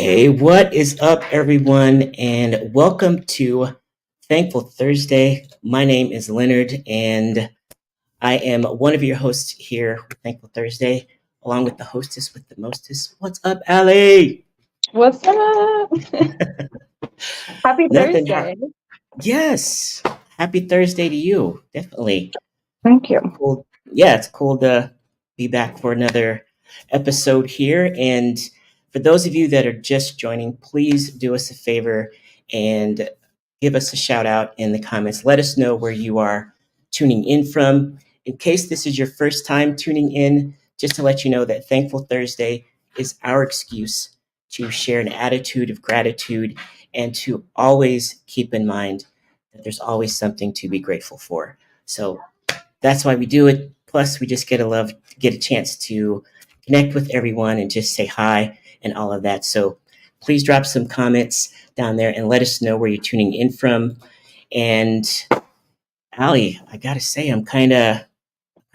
Hey, what is up, everyone? And welcome to Thankful Thursday. My name is Leonard, and I am one of your hosts here with Thankful Thursday, along with the hostess with the mostest. What's up, Allie? What's up? Happy Nothing. Thursday. Yes. Happy Thursday to you. Definitely. Thank you. Cool. Yeah, it's cool to be back for another episode here. And for those of you that are just joining, please do us a favor and give us a shout out in the comments. Let us know where you are tuning in from. In case this is your first time tuning in, just to let you know that Thankful Thursday is our excuse to share an attitude of gratitude and to always keep in mind that there's always something to be grateful for. So that's why we do it. Plus, we just get a chance to connect with everyone and just say hi and all of that. So please drop some comments down there and let us know where you're tuning in from. And Allie, I gotta say, I'm kind of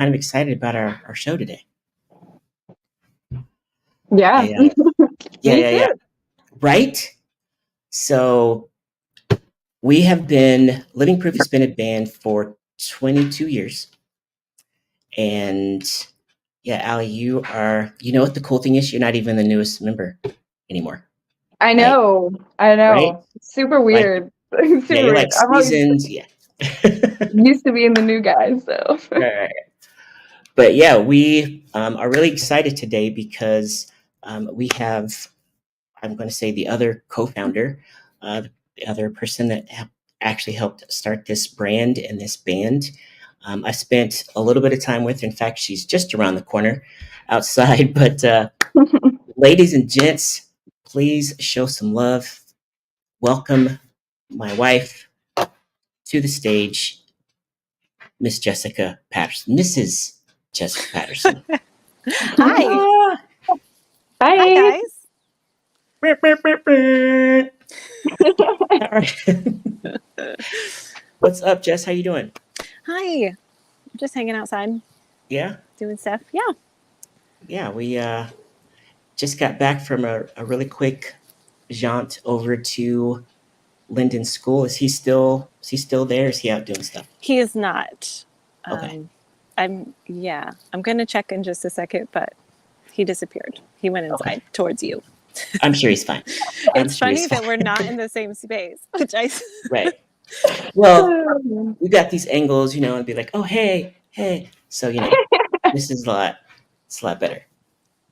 excited about our show today. Yeah. I, yeah, Me yeah, too. yeah. Right. So we have been Living Proof has been a band for 22 years, and yeah, Allie, you know what the cool thing is? You're not even the newest member anymore. I Like, know. I right? know. Super Like, weird. yeah, Super you're weird. like I'm always seasoned. Yeah. used to being the new guy, so. Right. But yeah, we are really excited today because we have, I'm going to say, the other co founder, the other person that actually helped start this brand and this band. I spent a little bit of time with her. In fact, she's just around the corner outside. But ladies and gents, please show some love. Welcome my wife to the stage, Miss Jessica Patterson. Mrs. Jessica Patterson. Hi. Ah. Hi, Hi. guys. All right. What's up, Jess? How you doing? Hi. I'm just hanging outside, Yeah, doing stuff. Yeah. yeah. We just got back from a really quick jaunt over to Lendon's school. Is he still there? Is he out doing stuff? He is not. Okay. I'm going to check in just a second, but he disappeared. He went inside Okay. towards you. I'm sure he's fine. I'm It's sure funny he's that fine. we're not in the same space, which Right. Well, we got these angles, and be like, oh, hey, hey. So, this is it's a lot better.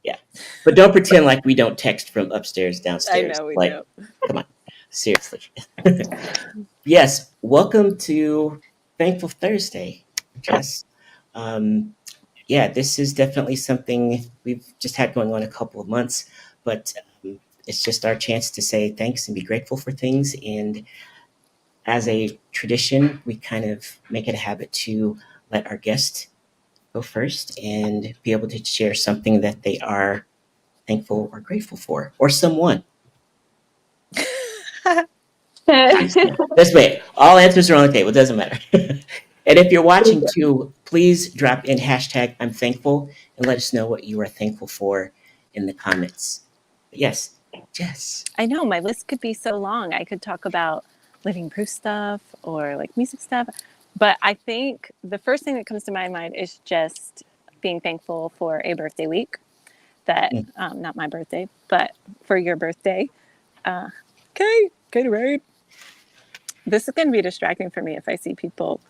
Yeah. But don't pretend like we don't text from upstairs, I downstairs. know we Like, do. come on. Seriously. Yes. Welcome to Thankful Thursday, Jess. Um, yeah, this is definitely something we've just had going on a couple of months, but it's just our chance to say thanks and be grateful for things. And as a tradition, we kind of make it a habit to let our guest go first and be able to share something that they are thankful or grateful for, or someone. Let's wait. All answers are on the table. It doesn't matter. And if you're watching too, please drop in hashtag I'm thankful and let us know what you are thankful for in the comments. But yes, Jess. I know my list could be so long. I could talk about living proof stuff or like music stuff. But I think the first thing that comes to my mind is just being thankful for a birthday week that, Mm. not my birthday, but for your birthday. Okay, right. This is going to be distracting for me if I see people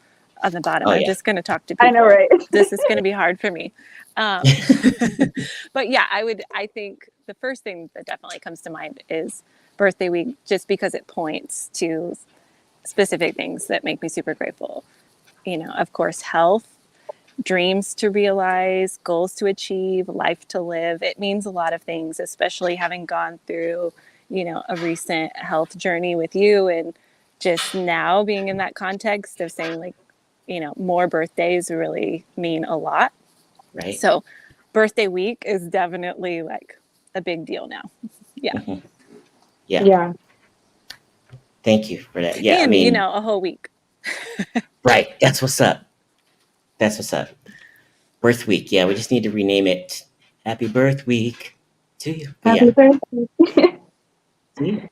on the bottom. Oh I'm yeah. just going to talk to people. I know, right? This is going to be hard for me. But yeah, I think the first thing that definitely comes to mind is birthday week, just because it points to specific things that make me super grateful. Of course, health, dreams to realize, goals to achieve, life to live. It means a lot of things, especially having gone through, a recent health journey with you, and just now being in that context of saying like, more birthdays really mean a lot. Right. So birthday week is definitely like a big deal now. Yeah. Mhm. Yeah. Yeah. Thank you for that. Yeah. I And, mean, a whole week. right. That's what's up. That's what's up. Birth week. Yeah. We just need to rename it Happy Birth Week to you. But Happy yeah. birthday. See?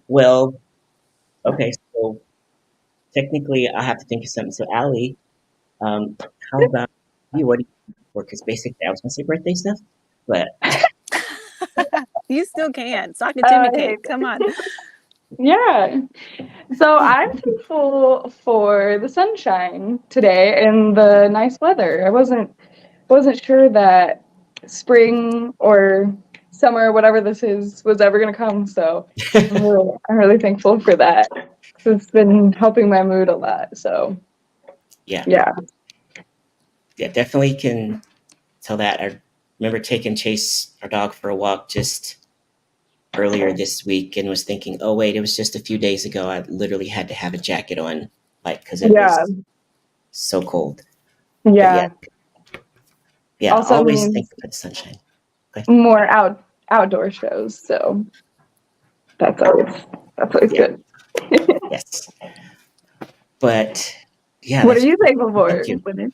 Well, okay, so technically I have to think of something. So Allie, how about you? What do you for? Because basically I was gonna say birthday stuff, but You still can. Sock a I Timmy hate cake. Come on. Yeah. So I'm thankful for the sunshine today and the nice weather. I wasn't sure that spring or summer, whatever this is, was ever gonna come. So I'm really thankful for that. It's been helping my mood a lot. So yeah, yeah. yeah, definitely can tell that. I remember taking Chase, our dog, for a walk just earlier this week and was thinking, oh wait, it was just a few days ago. I literally had to have a jacket on, like because it Yeah. was so cold. But yeah, Yeah. yeah, Also always means thankful for the sunshine. Okay. more outdoor shows. So that's always Yeah, good. yes. But yeah, What are that's you thankful thank for, you. Lendon?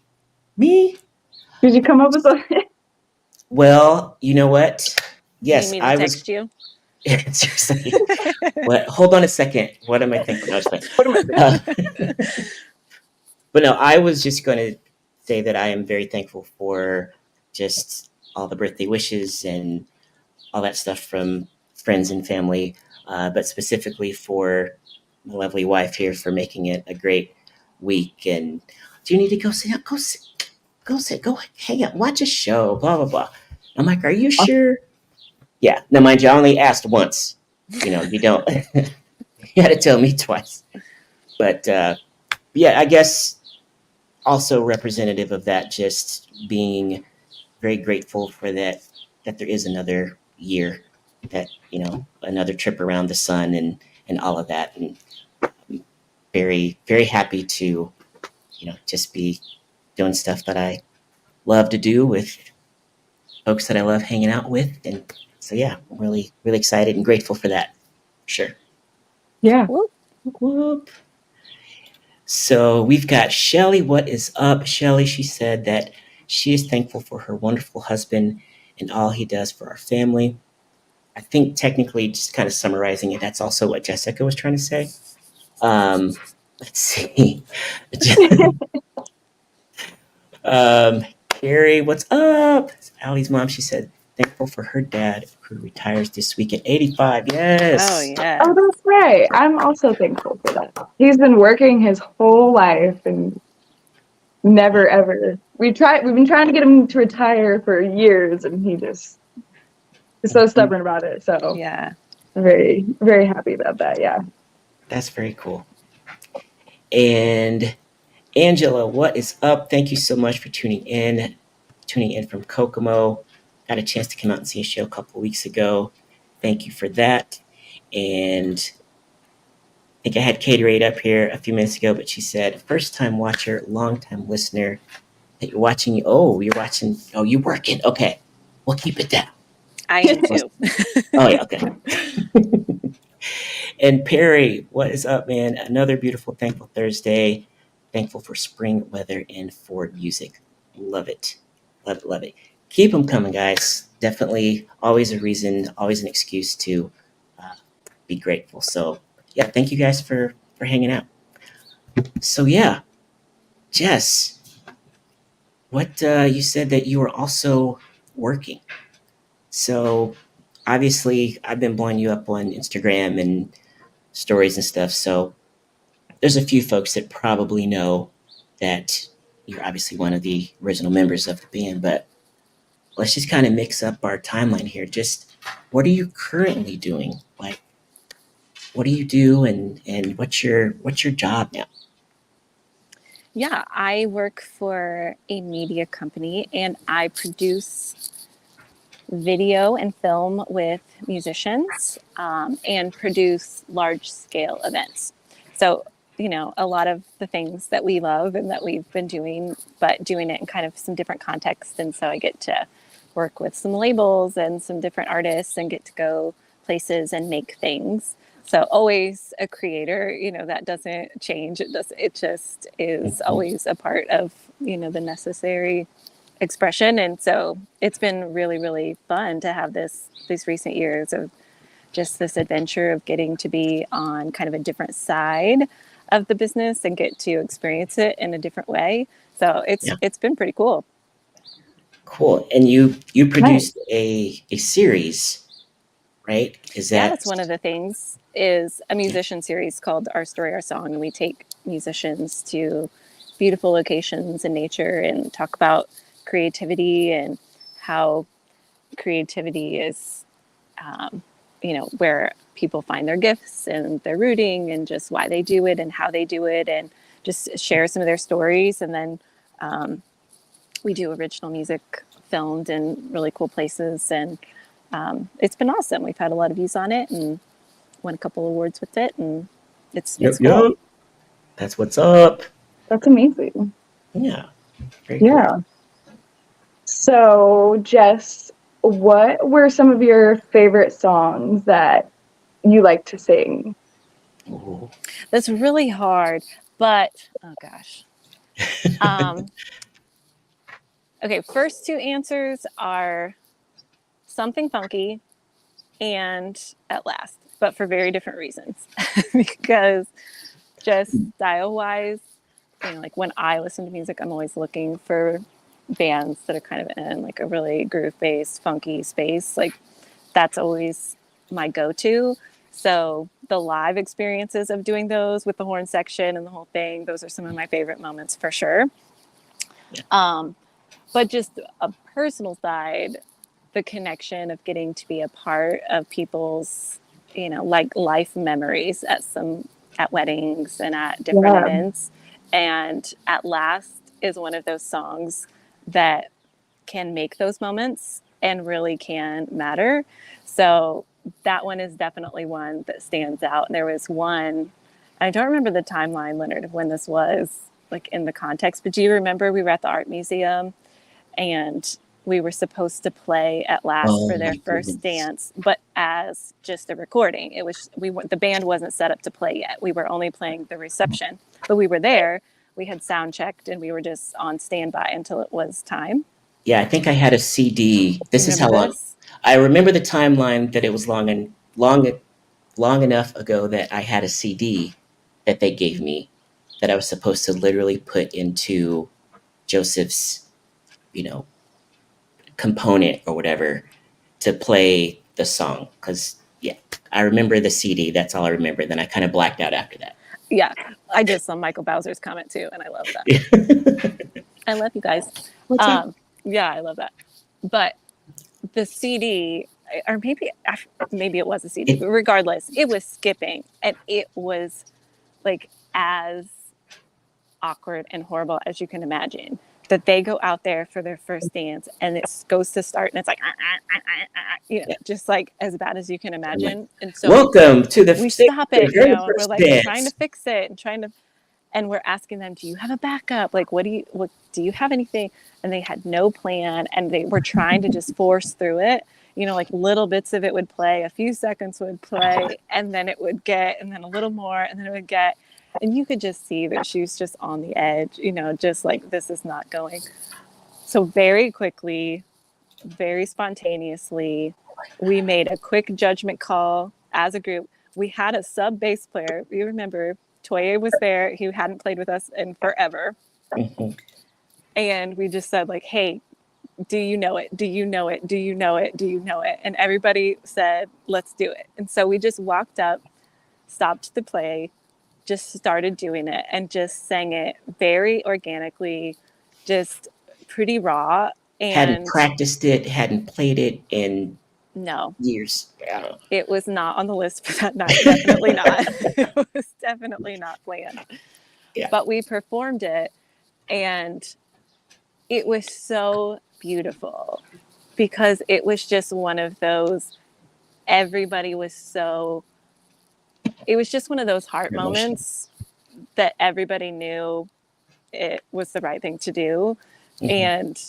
Me? Did you come up with something? Well, you know what? You need Yes, me to I was text you? seriously. What? Hold on a second. What am I thankful? No, just What am I thinking? uh, but no, I was just going to say that I am very thankful for just all the birthday wishes and all that stuff from friends and family, but specifically for my lovely wife here for making it a great week. And do you need to go sit down? Go hang out, watch a show, blah, blah, blah. I'm like, are you sure? Yeah. Now, mind you, I only asked once. You don't, you had to tell me twice. But yeah, I guess also representative of that, just being very grateful for that there is another year, that another trip around the sun and all of that, and very very happy to just be doing stuff that I love to do with folks that I love hanging out with, and so yeah, I'm really really excited and grateful for that. Sure. Yeah. Whoop. Whoop. So we've got Shelly. What is up, Shelly? She said that she is thankful for her wonderful husband and all he does for our family. I think technically, just kind of summarizing it, that's also what Jessica was trying to say. Let's see. Carrie, what's up? Allie's mom, she said, thankful for her dad who retires this week at 85. Oh, Yes. yeah. Oh, that's right. I'm also thankful for that. He's been working his whole life and never ever. We've been trying to get him to retire for years, and he just is so stubborn about it. So Yeah. I'm very, very happy about that. Yeah. That's very cool. And Angela, what is up? Thank you so much for tuning in from Kokomo. Got a chance to come out and see a show a couple of weeks ago. Thank you for that. And I think I had Katie Raid up here a few minutes ago, but she said, first time watcher, long time listener. That you're watching. Oh, you're watching. Oh, you're working. Okay. We'll keep it down. I am too. Oh, yeah. Okay. And Perry, what is up, man? Another beautiful, thankful Thursday. Thankful for spring weather and for music. Love it. Love it. Love it. Keep them coming, guys. Definitely always a reason, always an excuse to be grateful. So, yeah, thank you guys for hanging out. So, yeah, Jess, what you said that you were also working. So, obviously, I've been blowing you up on Instagram and stories and stuff. So, there's a few folks that probably know that you're obviously one of the original members of the band, but let's just kind of mix up our timeline here. Just what are you currently doing? Like, what do you do, and what's your job now? Yeah, I work for a media company and I produce video and film with musicians and produce large scale events. So, a lot of the things that we love and that we've been doing, but doing it in kind of some different contexts. And so I get to work with some labels and some different artists and get to go places and make things. So always a creator, that doesn't change. It just is always a part of, the necessary expression. And so it's been really really fun to have these recent years of just this adventure of getting to be on kind of a different side of the business and get to experience it in a different way. So it's been pretty cool. Cool. And you Nice. produced a series, right? Is Yeah, that that's one of the things, is a musician series called Our Story, Our Song. And we take musicians to beautiful locations in nature and talk about creativity and how creativity is, where people find their gifts and their rooting and just why they do it and how they do it, and just share some of their stories. And then we do original music filmed in really cool places. And it's been awesome. We've had a lot of views on it and won a couple awards with it. And it's cool. Yep. That's what's up. That's amazing. Yeah. Very Yeah. cool. So, Jess, what were some of your favorite songs that you like to sing? Ooh. That's really hard, but oh gosh. Okay, first two answers are Something Funky and At Last, but for very different reasons. Because just style wise, like when I listen to music, I'm always looking for bands that are kind of in like a really groove based, funky space. Like that's always my go-to. So the live experiences of doing those with the horn section and the whole thing, those are some of my favorite moments for sure. But just a personal side, the connection of getting to be a part of people's, like life memories at weddings and at different events. And At Last is one of those songs that can make those moments and really can matter. So that one is definitely one that stands out. And there was one, I don't remember the timeline, Leonard, of when this was, like in the context, but do you remember we were at the art museum and we were supposed to play At Last for their first dance, but as just a recording. It was the band wasn't set up to play yet. We were only playing the reception, but we were there. We had sound checked and we were just on standby until it was time. Yeah, I think I had a CD. This is how long. I remember the timeline, that it was long enough ago that I had a CD that they gave me that I was supposed to literally put into Joseph's, component or whatever to play the song. Because yeah, I remember the CD. That's all I remember. Then I kind of blacked out after that. Yeah, I just saw Michael Bowser's comment too, and I love that. I love you guys. Yeah, I love that. But the CD, or maybe it was a CD, but regardless, it was skipping, and it was like as awkward and horrible as you can imagine. That they go out there for their first dance and it goes to start and it's like just like as bad as you can imagine. And so welcome to the we stop it, we're like dance. trying to fix it and we're asking them, do you have a backup? Like what do you have anything? And they had no plan and they were trying to just force through it. Like little bits of it would play, a few seconds would play, and then it would get, and then a little more, and then it would get. And you could just see that she was just on the edge, just like, this is not going. So very quickly, very spontaneously, we made a quick judgment call as a group. We had a sub bass player. You remember, Toye was there. He hadn't played with us in forever. Mm-hmm. And we just said, like, hey, do you know it? Do you know it? Do you know it? Do you know it? And everybody said, let's do it. And so we just walked up, stopped the play, just started doing it and just sang it very organically, just pretty raw. And hadn't practiced it, hadn't played it in years. It was not on the list for that night. Definitely not. It was definitely not planned. Yeah. But we performed it and it was so beautiful because it was just one of those, everybody was so, it was just one of those heart moments that everybody knew it was the right thing to do. Mm-hmm. And,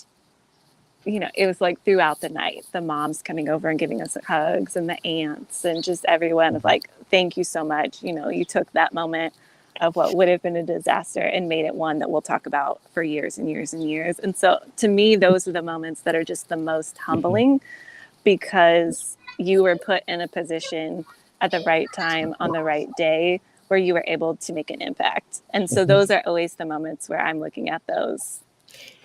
it was like throughout the night, the moms coming over and giving us hugs and the aunts and just everyone of like, thank you so much. You took that moment of what would have been a disaster and made it one that we'll talk about for years and years and years. And so to me, those are the moments that are just the most humbling because you were put in a position at the right time on the right day where you were able to make an impact. And so those are always the moments where I'm looking at those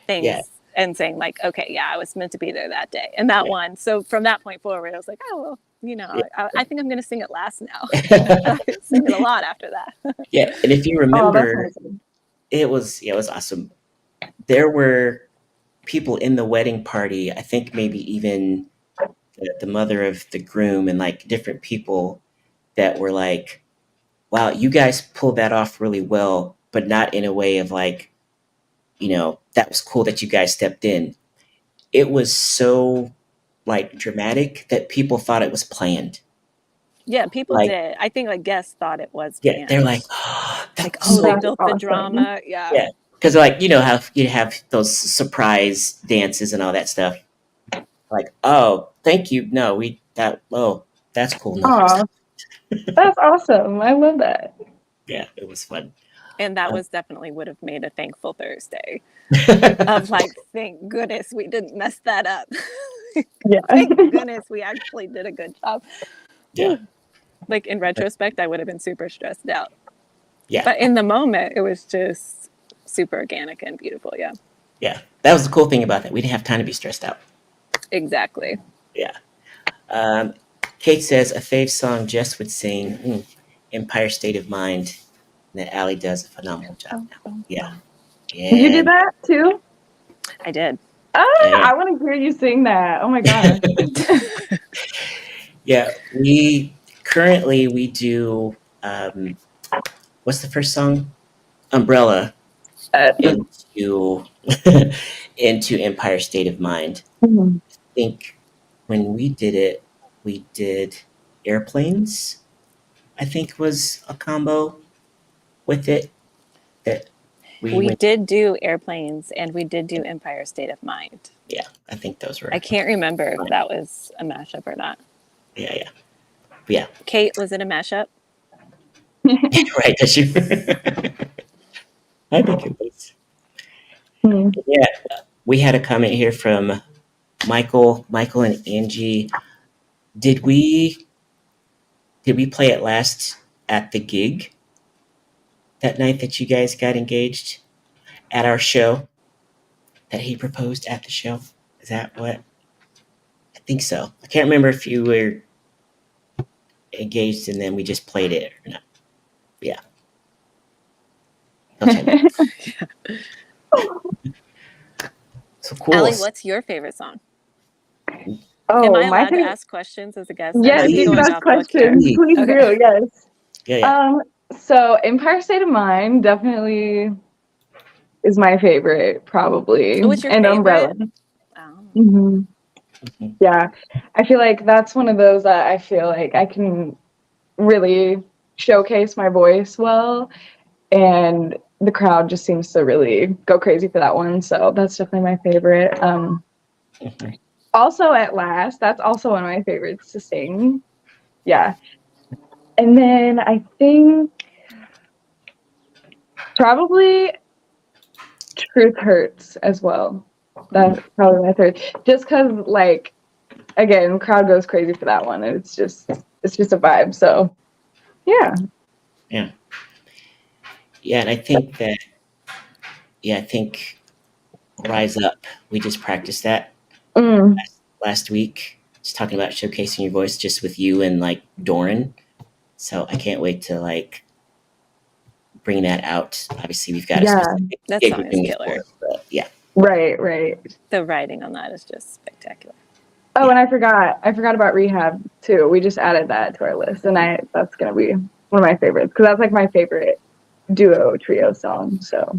things Yeah. and saying like, okay, yeah, I was meant to be there that day. And that one. So from that point forward, I was like, oh, well, I think I'm going to sing it last now. I sing it a lot after that. Yeah, and if you Oh, that's remember, awesome. it was awesome. There were people in the wedding party. I think maybe even the mother of the groom and like different people that were like, "Wow, you guys pulled that off really well," but not in a way of like, that was cool that you guys stepped in. It was so like dramatic that people thought it was planned. Yeah, people Like, did. I think like guests thought it was yeah, they're planned. like, "Oh, that Like, was oh, they so." That's built the awesome. drama. Yeah. Yeah, because like how you have those surprise dances and all that stuff. Like, oh, thank you. No, that's cool. No, Aw, that's awesome. I love that. yeah, it was fun. And that Um, was definitely would have made a thankful Thursday of like, thank goodness we didn't mess that up. Yeah. Thank goodness we actually did a good job. yeah, Like in retrospect, I would have been super stressed out. yeah, But in the moment, it was just super organic and beautiful. Yeah, yeah. That was the cool thing about that. We didn't have time to be stressed out. exactly. Yeah. Um, Kate says a fave song Jess would sing, Empire State of Mind. And that Allie does a phenomenal job now. Yeah. You did Yeah. that too? I did. Yeah. I want to hear you sing that. Oh my gosh. Yeah. We do, what's the first song? Umbrella Uh, into into Empire State of Mind. mhm. I think when we did it, we did Airplanes. I think was a combo with it that we We went. did do Airplanes and we did do Empire State of Mind. Yeah, I think those were. I can't remember if that was a mashup or not. Yeah, yeah, yeah. Kate, was it a mashup? Right, does you? I think it was. Hmm. Yeah, we had a comment here from Michael and Angie. Did we play it last at the gig that night that you guys got engaged at our show that he proposed at the show? Is that what? I think so. I can't remember if you were engaged and then we just played it or not. Yeah. I'll check that. So cool. Allie, what's your favorite song? Oh, Am I my allowed to favorite. ask questions as a guest? Yes, I'm you can going ask off book here. questions. Please Okay. do. Yes. Yeah. So Empire State of Mind definitely is my favorite, probably, What's your and favorite? Umbrella. Oh. Hmm. Mhm. Yeah, I feel like that's one of those that I feel like I can really showcase my voice well, and the crowd just seems to really go crazy for that one. So that's definitely my favorite. Mhm. Also, At Last, that's also one of my favorites to sing. Yeah, and then I think probably Truth Hurts as well. That's probably my third. Just because, like, again, crowd goes crazy for that one. And it's just a vibe. So yeah. Yeah. Yeah, and I think that I think Rise Up. We just practiced that Mm, last week. Just talking about showcasing your voice just with you and like Doran. So I can't wait to like bring that out. Obviously, we've got a yeah. specific That gig song we're is doing it killer. for, but yeah. Right. The writing on that is just spectacular. Oh, Yeah. and I forgot about Rehab too. We just added that to our list, and that's gonna be one of my favorites because that's like my favorite duo trio song. So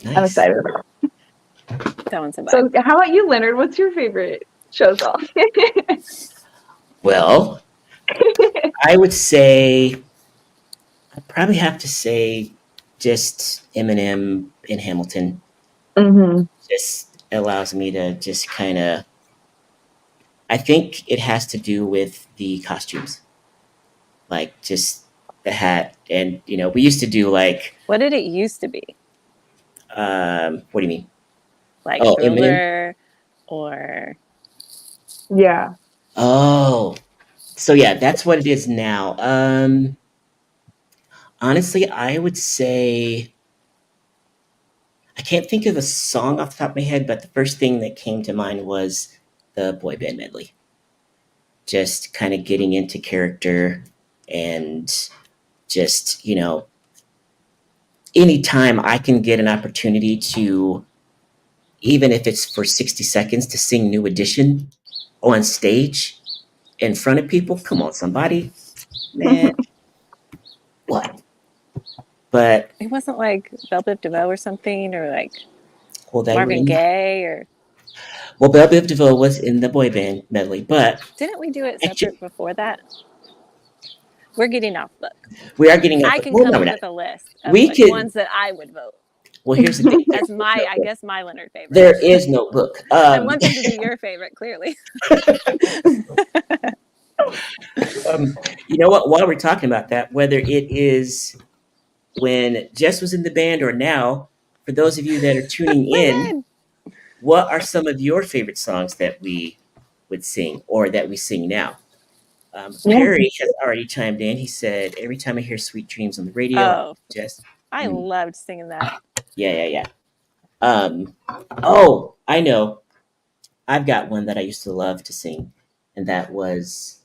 I'm Nice. excited about it. That one's a vibe. So how about you, Leonard? What's your favorite show song? Well, I would say I'd probably have to say just Eminem in Hamilton. Hmm. Just allows me to just kind of. I think it has to do with the costumes, like just the hat, and we used to do like. What did it used to be? What do you mean? Like Oh, Eminem. Thriller or Yeah. Oh, so yeah, that's what it is now. Honestly, I would say I can't think of a song off the top of my head, but the first thing that came to mind was the boy band medley. Just kind of getting into character and just, anytime I can get an opportunity to, even if it's for 60 seconds, to sing New Edition on stage in front of people, come on, somebody, man, what? But It wasn't like Belle Biv DeVoe or something, or like well, they were Marvin in. Gaye, or Well, Belle Biv DeVoe was in the boy band medley, but didn't we do it actually, separate before that? We're getting off book. we are getting up. I can Well, come no, we're up not. with a list of We like could. ones that I would vote Well, here's the thing. as my, I guess, my Leonard favorite. There is no book. I want them to be your favorite, clearly. You know what? While we're talking about that, whether it is when Jess was in the band or now, for those of you that are tuning in, Lendon! what are some of your favorite songs that we would sing or that we sing now? Yeah. Perry has already chimed in. He said, "Every time I hear Sweet Dreams on the radio, Oh, Jess." I loved singing that. Yeah. Um, oh, I know. I've got one that I used to love to sing, and that was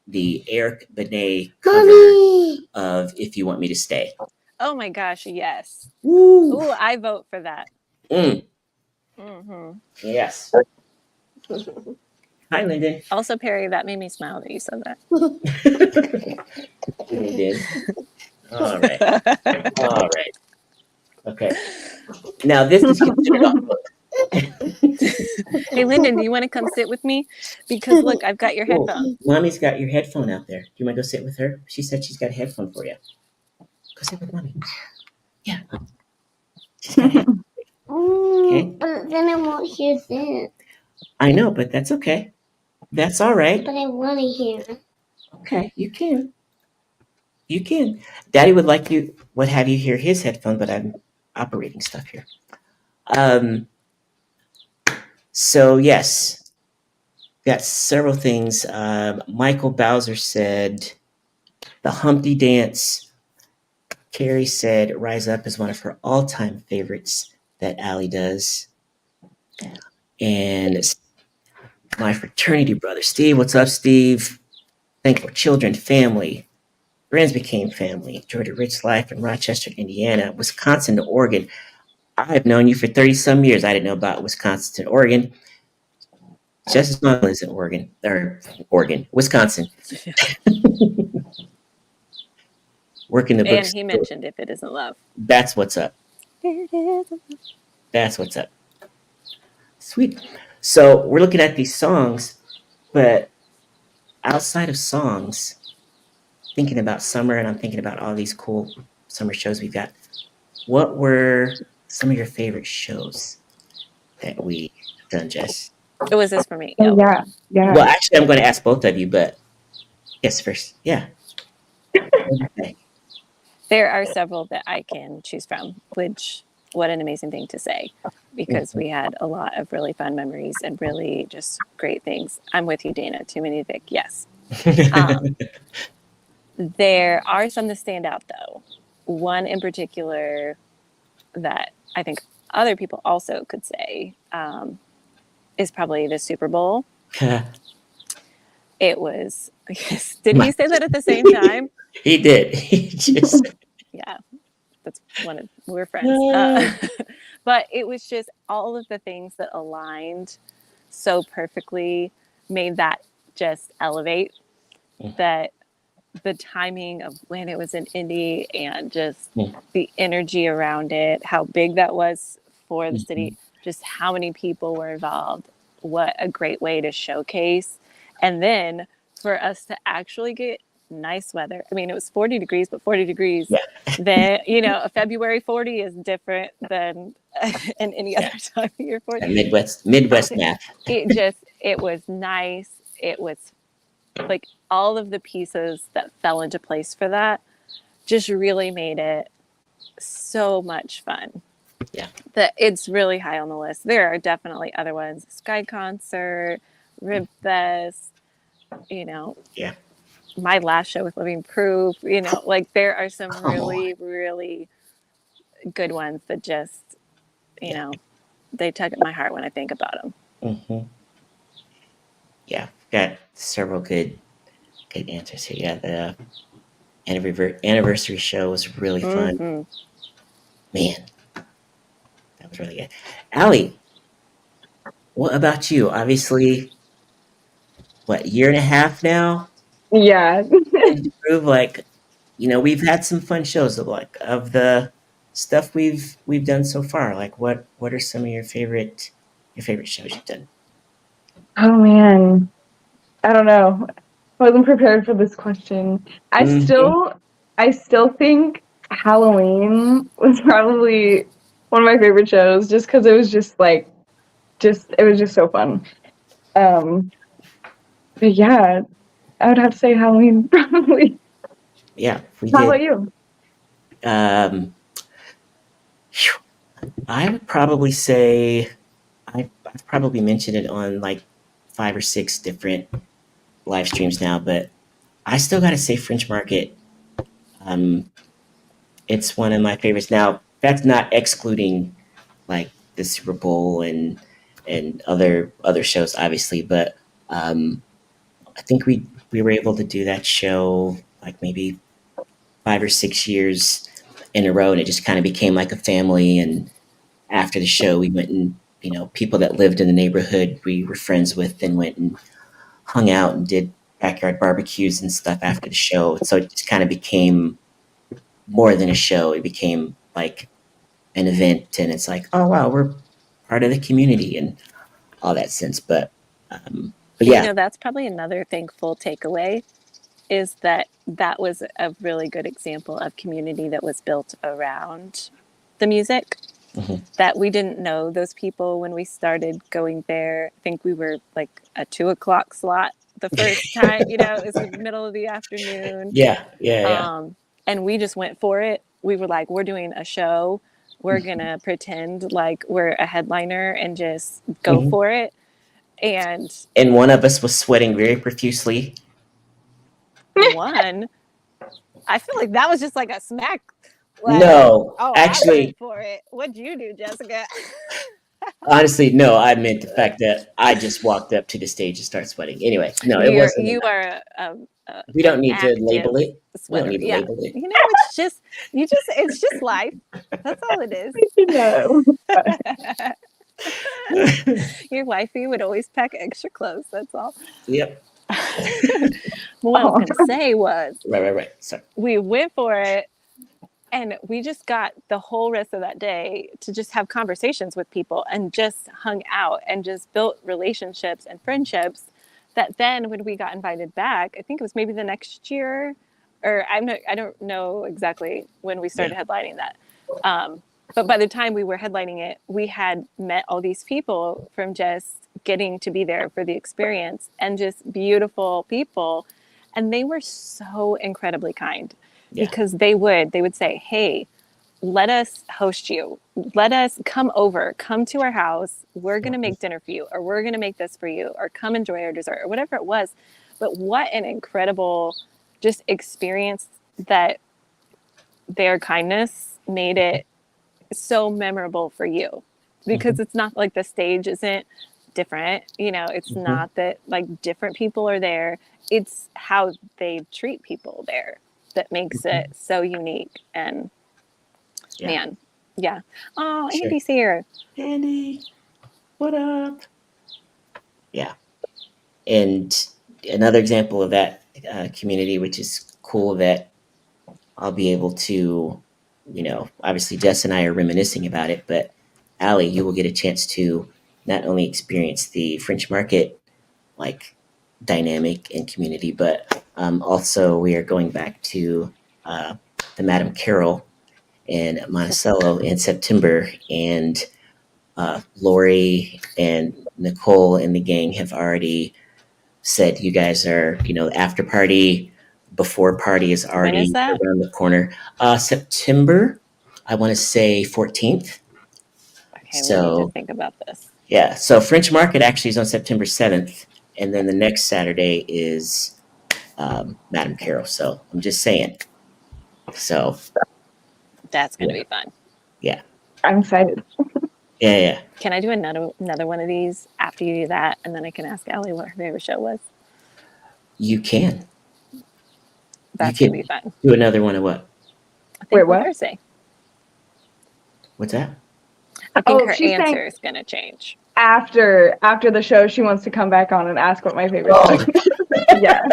the Eric Benet cover of "If You Want Me to Stay." Oh my gosh, yes. Woo! Ooh, I vote for that. Mm, Hmm. yes. Hi, Lyndon. Also, Perry, that made me smile that you said that. You did. All right. All right. Okay. Now this is considered off book. Hey, Lyndon, do you want to come sit with me? Because look, I've got your Oh, headphone. Mommy's got your headphone out there. Do you want to go sit with her? She said she's got a headphone for you. Go sit with Mommy. Yeah. She's got a headphone. Okay. But then I won't hear this. I know, but that's okay. That's all right. But I want to hear. Okay, you can. You can. Daddy would have you hear his headphone, but I'm operating stuff here. So yes, got several things. Michael Bowser said the Humpty Dance. Carrie said Rise Up is one of her all-time favorites that Allie does. And my fraternity brother, Steve. What's up, Steve? Thankful children, family. Friends became family. Enjoyed a rich life in Rochester, Indiana, Wisconsin to Oregon. I've known you for 30 some years. I didn't know about Wisconsin to Oregon. Justice Mom lives in Wisconsin. Working the books. And he mentioned If It Isn't Love. That's what's up. That's what's up. Sweet. So we're looking at these songs, but outside of songs, thinking about summer, and I'm thinking about all these cool summer shows we've got. What were some of your favorite shows that we done, Jess? It was this for me. Oh, yeah. Well, actually, I'm going to ask both of you, but yes, first. Yeah. Okay. There are several that I can choose from, which, what an amazing thing to say, because we had a lot of really fun memories and really just great things. I'm with you, Dana. Too many to pick. Yes. There are some that stand out, though. One in particular that I think other people also could say is probably the Super Bowl. It was, yes. Did he say that at the same time? He did. He just. Yeah, that's we're friends. But it was just all of the things that aligned so perfectly made that just elevate. That the timing of when it was in Indy and just the energy around it, how big that was for the city, just how many people were involved. What a great way to showcase. And then for us to actually get nice weather. I mean, it was 40 degrees, but 40 degrees. Yeah. Then, a February 40 is different than in any other time of year. 40. Midwest math. It was nice. It was like all of the pieces that fell into place for that just really made it so much fun. Yeah. That it's really high on the list. There are definitely other ones. Sky Concert, Rib Fest, you know, Yeah. my last show with Living Proof, you know, like there are some Come really, really good ones that just, you know, they tug at my heart when I think about them. Mm-hmm. Yeah, got several good answers here. Yeah, the anniversary show was really fun. Mm-hmm. Man, that was really good. Allie, what about you? Obviously, what, year and a half now? Yeah. And to prove like, we've had some fun shows of the stuff we've done so far. Like what are some of your favorite shows you've done? Oh man. I don't know. I wasn't prepared for this question. I Mhm. still I still think Halloween was probably one of my favorite shows just because it was it was just so fun. Um but yeah, I would have to say Halloween probably. Yeah, we How did. about you? Um, phew, I would probably say I've probably mentioned it on like 5 or 6 different live streams now, but I still got to say French Market. Um, it's one of my favorites. Now, that's not excluding like the Super Bowl and other shows, obviously, but I think we were able to do that show like maybe 5 or 6 years in a row, and it just kind of became like a family. And after the show, we went and people that lived in the neighborhood we were friends with, and went and hung out and did backyard barbecues and stuff after the show. So it just kind of became more than a show. It became like an event, and it's like, oh wow, we're part of the community and all that sense. But And, you yeah. know, that's probably another thankful takeaway is that that was a really good example of community that was built around the music. Mhm. That we didn't know those people when we started going there. I think we were like a 2 o'clock slot the first time, you know, it was the middle of the afternoon. Yeah. And we just went for it. We were like, we're doing a show. We're going to pretend like we're a headliner and just go Mhm. for it. And And one of us was sweating very profusely. one, I feel like that was just like a smack. Like, No, oh, I went actually, for it. What'd you do, Jessica? honestly, no. I meant the fact that I just walked up to the stage and started sweating. Anyway, no, it wasn't. You are We an don't need to active label it. We don't sweater. need to Yeah. label it. You know, it's just life. That's all it is. You know. Your wifey would always pack extra clothes. That's all. Yep. What I was Oh. going to say was Right. Sorry. we went for it and we just got the whole rest of that day to just have conversations with people and just hung out and just built relationships and friendships that then when we got invited back, I think it was maybe the next year or I don't know exactly when we started headlining that. But by the time we were headlining it, we had met all these people from just getting to be there for the experience and just beautiful people. And they were so incredibly kind Yeah. because they would say, hey, let us host you. Let us come over, come to our house. We're going to make dinner for you, or we're going to make this for you, or come enjoy our dessert, or whatever it was. But what an incredible just experience that their kindness made it so memorable for you because it's not like the stage isn't different, you know, it's Mhm. not that like different people are there, it's how they treat people there that makes it so unique. And Yeah. man, yeah. Oh, Sure. Andy's here. Andy, what up? Yeah. And another example of that community, which is cool, that I'll be able to, obviously Jess and I are reminiscing about it, but Allie, you will get a chance to not only experience the French Market like dynamic and community, but also we are going back to the Madame Carol in Monticello in September, and Lori and Nicole and the gang have already said you guys are, after party, before party is When is already that? around the corner. September, I want to say 14th. Okay, we need to So think about this. yeah, so French Market actually is on September 7th, and then the next Saturday is Madam Carol. So I'm just saying. So That's going to be fun. yeah, I'm excited. yeah. Can I do another one of these after you do that, and then I can ask Allie what her favorite show was? You can. That's You going to can be fun. do another one of what? Wait, Thankful what? Thursday. What's that? I think her she's saying answer is going to change. after the show, she wants to come back on and ask what my favorite show is. Yeah.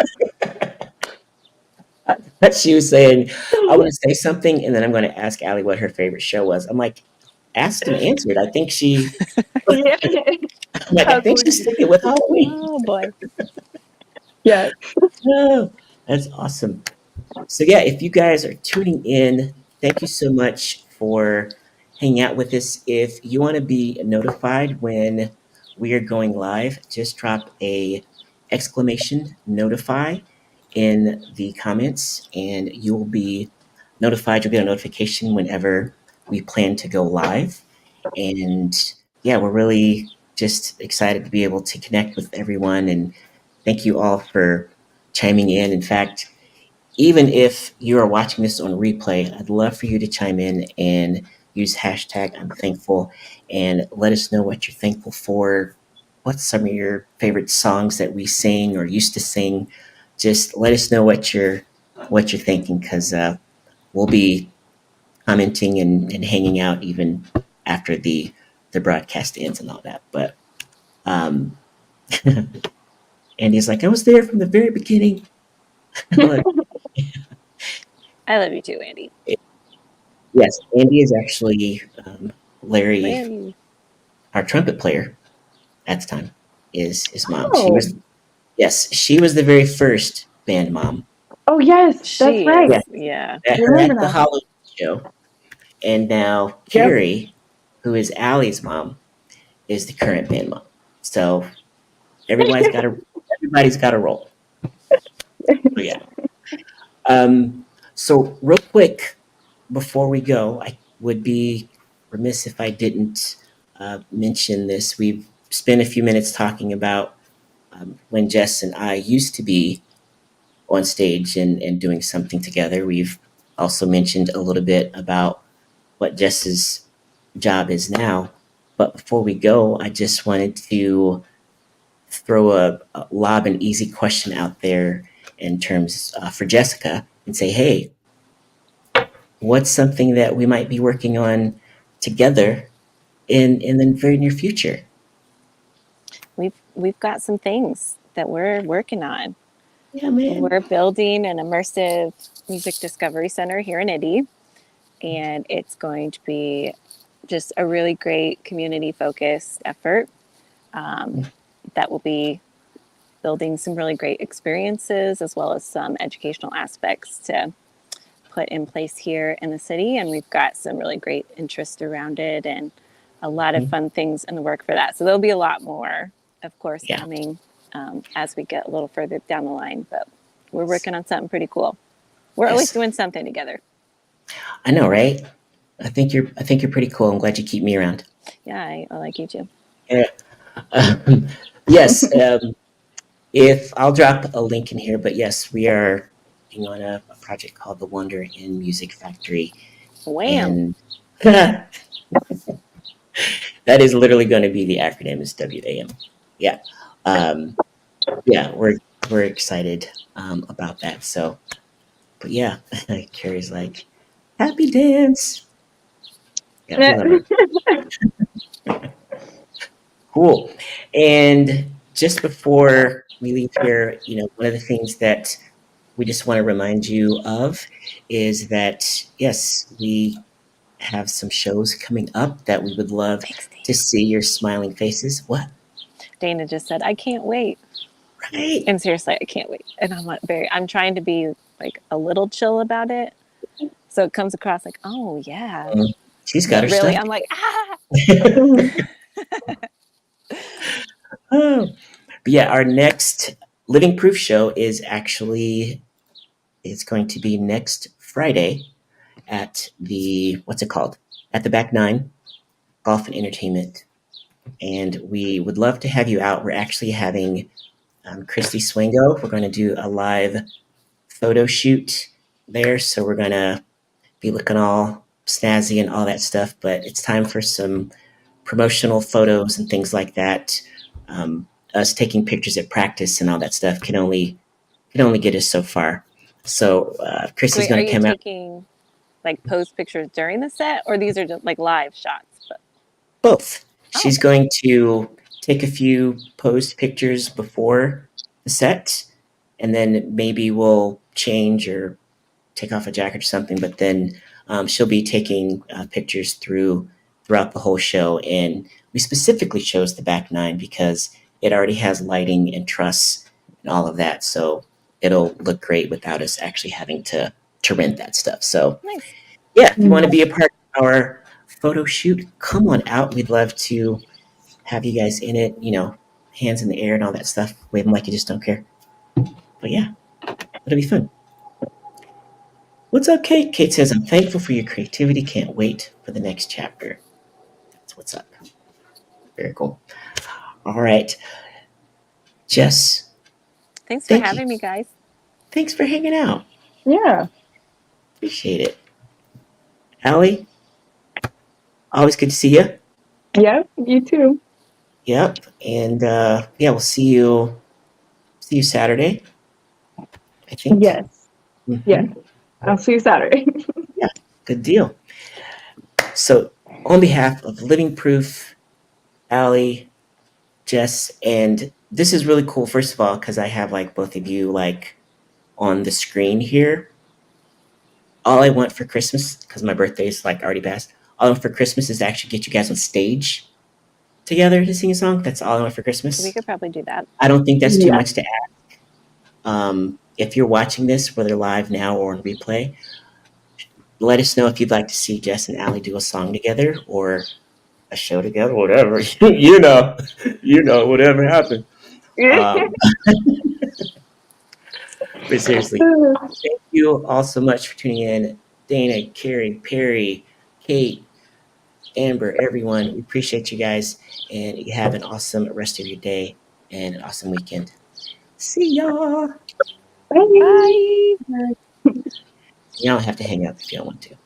She was saying, I want to say something, and then I'm going to ask Allie what her favorite show was. I'm like, asked and answered. I think Yeah. I think she's sticking with Halloween. Oh boy. Yeah. Oh, that's awesome. So yeah, if you guys are tuning in, thank you so much for hanging out with us. If you want to be notified when we are going live, just drop a exclamation notify in the comments and you will be notified. You'll get a notification whenever we plan to go live. And yeah, we're really just excited to be able to connect with everyone, and thank you all for chiming in. In fact, even if you are watching this on replay, I'd love for you to chime in and use hashtag I'm thankful and let us know what you're thankful for. What's some of your favorite songs that we sing or used to sing? Just let us know what you're thinking, because we'll be commenting and hanging out even after the broadcast ends and all that. But um, Andy's like, I was there from the very beginning. Like, I love you too, Andy. yes, Andy is actually Larry, Larry. our trumpet player at the time, is his mom. Oh. She was the very first band mom. Oh yes, that's She right. is, yeah. Met her Remember at the now. Halloween show, and now Yep. Carrie, who is Allie's mom, is the current band mom. So everybody's got a role. So yeah. So real quick before we go, I would be remiss if I didn't mention this. We've spent a few minutes talking about when Jess and I used to be on stage and doing something together. We've also mentioned a little bit about what Jess's job is now. But before we go, I just wanted to throw a lob an easy question out there in terms for Jessica and say, hey, what's something that we might be working on together in the very near future? We've got some things that we're working on. Yeah, man. We're building an immersive music discovery center here in Indy, and it's going to be just a really great community focused effort that will be building some really great experiences as well as some educational aspects to put in place here in the city. And we've got some really great interest around it and a lot of fun things in the work for that. So there'll be a lot more, of course, coming as we get a little further down the line. But we're working on something pretty cool. We're always doing something together. I know, right? I think you're pretty cool. I'm glad you keep me around. Yeah, I like you too. Yeah. Yes. If I'll drop a link in here, but yes, we are working on a project called the Wonder in Music Factory. Wham! And that is literally going to be the acronym is WAM. Yeah. Yeah, we're excited about that. So, but yeah, Carrie's like, happy dance. Yeah, we love her. Cool. And just before we leave here, one of the things that we just want to remind you of is that, yes, we have some shows coming up that we would love to see your smiling faces. What? Dana just said, I can't wait. Right. And seriously, I can't wait. And I'm trying to be like a little chill about it. So it comes across like, oh yeah. She's got her really, stuff. I'm like, Oh. But yeah, our next Living Proof show is it's going to be next Friday at what's it called? At the Back Nine Golf and Entertainment. And we would love to have you out. We're actually having Christy Swingo. We're going to do a live photo shoot there. So we're going to be looking all snazzy and all that stuff. But it's time for some promotional photos and things like that. Us taking pictures at practice and all that stuff can only get us so far. So Christy's Wait, are going to you come out. taking like post pictures during the set, or these are just like live shots? Both. Oh, She's going to take a few posed pictures before the set, and then maybe we'll change or take off a jacket or something. But then she'll be taking pictures throughout the whole show. And we specifically chose the back nine because it already has lighting and truss and all of that. So it'll look great without us actually having to rent that stuff. So nice. yeah, if you want to be a part of our photo shoot, come on out. We'd love to have you guys in it, hands in the air and all that stuff, waving like you just don't care. But yeah, it'll be fun. What's up, Kate? Kate says, I'm thankful for your creativity. Can't wait for the next chapter. That's what's up. Very cool. All right. Jess, Thanks for thank having you. me, guys. Thanks for hanging out. Yeah. Appreciate it. Allie, always good to see you. Yeah, you too. Yep. And yeah, we'll see you Saturday, I think. Yes. Mhm. Yeah. I'll see you Saturday. Yeah, good deal. So, on behalf of Living Proof, Allie, Jess, and this is really cool, first of all, because I have like both of you like on the screen here. All I want for Christmas, because my birthday is like already passed, all I want for Christmas is to actually get you guys on stage together to sing a song. That's all I want for We Christmas. could probably do that. I don't think that's too Yeah. much to ask. If you're watching this, whether live now or on replay, let us know if you'd like to see Jess and Allie do a song together or a show together, whatever. Whatever happened. Um, but seriously, thank you all so much for tuning in. Dana, Carrie, Perry, Kate, Amber, everyone. We appreciate you guys, and you have an awesome rest of your day and an awesome weekend. See y'all. Bye. Bye. You don't have to hang up if you don't want to.